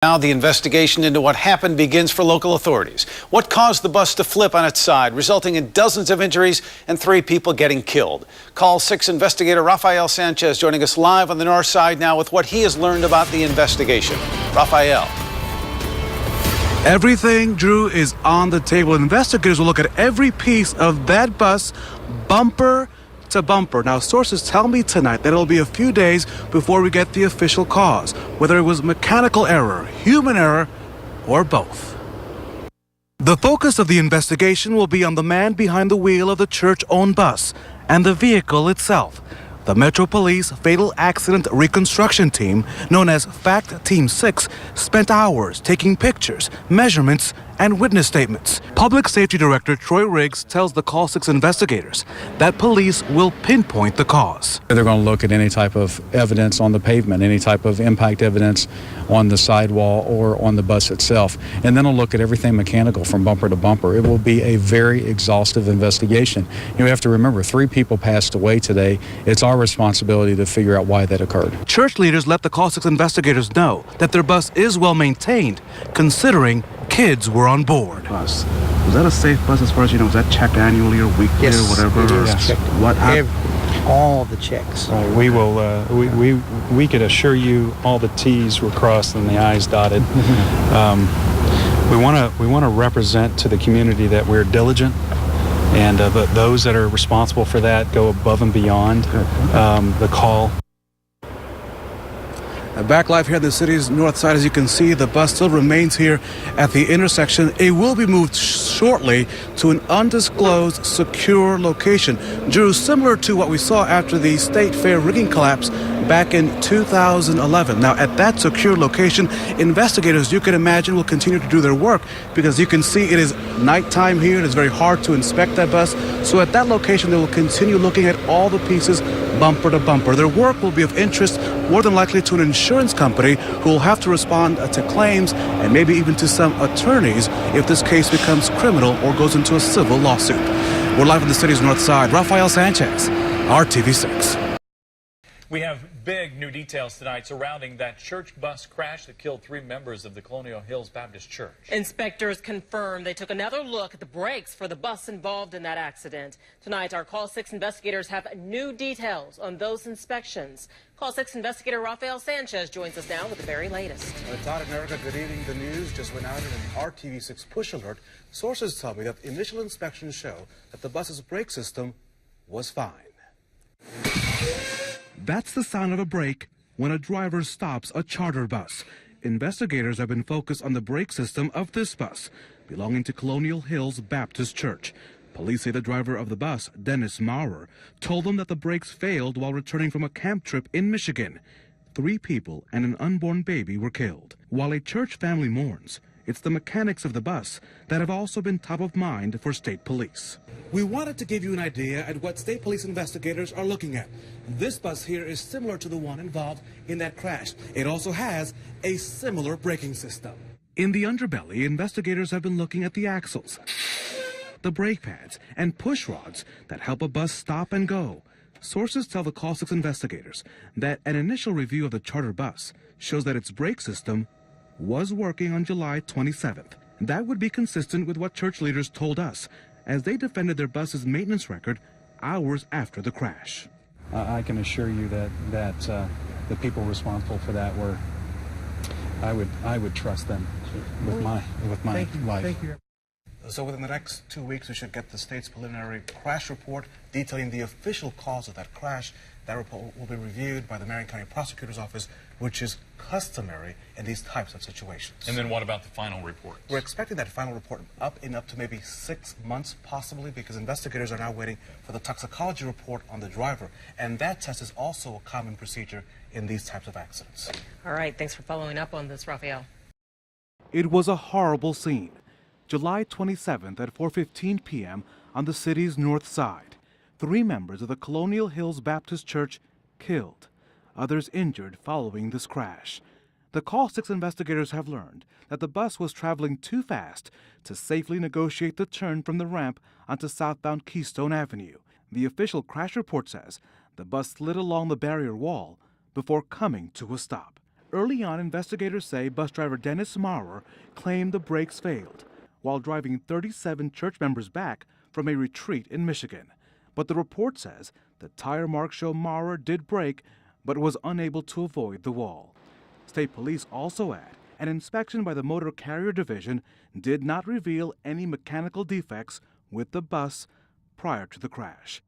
Now the investigation into what happened begins for local authorities. What caused the bus to flip on its side, resulting in dozens of injuries and 3 people getting killed? Call 6 investigator Rafael Sanchez joining us live on the north side now with what he has learned about the investigation. Rafael. Everything, Drew, is on the table. Investigators will look at every piece of that bus, bumper to bumper. Now, sources tell me tonight that it'll be a few days before we get the official cause, whether it was mechanical error, human error, or both. The focus of the investigation will be on the man behind the wheel of the church-owned bus and the vehicle itself. The Metro Police Fatal Accident Reconstruction Team, known as FACT Team 6, spent hours taking pictures, measurements, and witness statements. Public Safety Director Troy Riggs tells the Call 6 investigators that police will pinpoint the cause. They're going to look at any type of evidence on the pavement, any type of impact evidence on the sidewall or on the bus itself, and then they'll look at everything mechanical from bumper to bumper. It will be a very exhaustive investigation. You have to remember, 3 people passed away today. It's our responsibility to figure out why that occurred. Church leaders let the Call 6 investigators know that their bus is well maintained, considering kids were on board. Was that a safe bus as far as you know? Was that checked annually or weekly or whatever? It is checked. What All the checks. We will. We could assure you all the T's were crossed and the I's dotted. We want to represent to the community that we're diligent, and those that are responsible for that go above and beyond the call. Back live here in the city's north side, as you can see, the bus still remains here at the intersection. It will be moved shortly to an undisclosed secure location. Drew, similar to what we saw after the State Fair rigging collapse back in 2011. Now, at that secure location, investigators, you can imagine, will continue to do their work because you can see it is nighttime here. It is very hard to inspect that bus. So at that location, they will continue looking at all the pieces bumper to bumper. Their work will be of interest more than likely to an insurance company who will have to respond to claims and maybe even to some attorneys if this case becomes criminal or goes into a civil lawsuit. We're live on the city's north side. Rafael Sanchez, RTV6. We have big new details tonight surrounding that church bus crash that killed 3 members of the Colonial Hills Baptist Church. Inspectors confirmed they took another look at the brakes for the bus involved in that accident. Tonight, our Call 6 investigators have new details on those inspections. Call 6 investigator Rafael Sanchez joins us now with the very latest. Todd and Erica, good evening. The news just went out in an RTV6 push alert. Sources tell me that initial inspections show that the bus's brake system was fine. That's the sound of a brake when a driver stops a charter bus. Investigators have been focused on the brake system of this bus, belonging to Colonial Hills Baptist Church. Police say the driver of the bus, Dennis Maurer, told them that the brakes failed while returning from a camp trip in Michigan. 3 people and an unborn baby were killed. While a church family mourns, it's the mechanics of the bus that have also been top of mind for state police. We wanted to give you an idea at what state police investigators are looking at. This bus here is similar to the one involved in that crash. It also has a similar braking system. In the underbelly, investigators have been looking at the axles, the brake pads, and push rods that help a bus stop and go. Sources tell the Call 6 investigators that an initial review of the charter bus shows that its brake system was working on July 27th. That would be consistent with what church leaders told us as they defended their bus's maintenance record hours after the crash. I can assure you that the people responsible for that were. I would trust them with my life. Thank you. So within the next 2 weeks, we should get the state's preliminary crash report detailing the official cause of that crash. That report will be reviewed by the Marion County Prosecutor's Office, which is customary in these types of situations. And then what about the final report? We're expecting that final report up to maybe 6 months, possibly, because investigators are now waiting for the toxicology report on the driver. And that test is also a common procedure in these types of accidents. All right, thanks for following up on this, Rafael. It was a horrible scene. July 27th at 4:15 p.m. on the city's north side. 3 members of the Colonial Hills Baptist Church killed, others injured following this crash. The Call 6 investigators have learned that the bus was traveling too fast to safely negotiate the turn from the ramp onto southbound Keystone Avenue. The official crash report says the bus slid along the barrier wall before coming to a stop. Early on, investigators say bus driver Dennis Maurer claimed the brakes failed while driving 37 church members back from a retreat in Michigan. But the report says the tire marks show Maurer did brake but was unable to avoid the wall. State police also add an inspection by the Motor Carrier Division did not reveal any mechanical defects with the bus prior to the crash.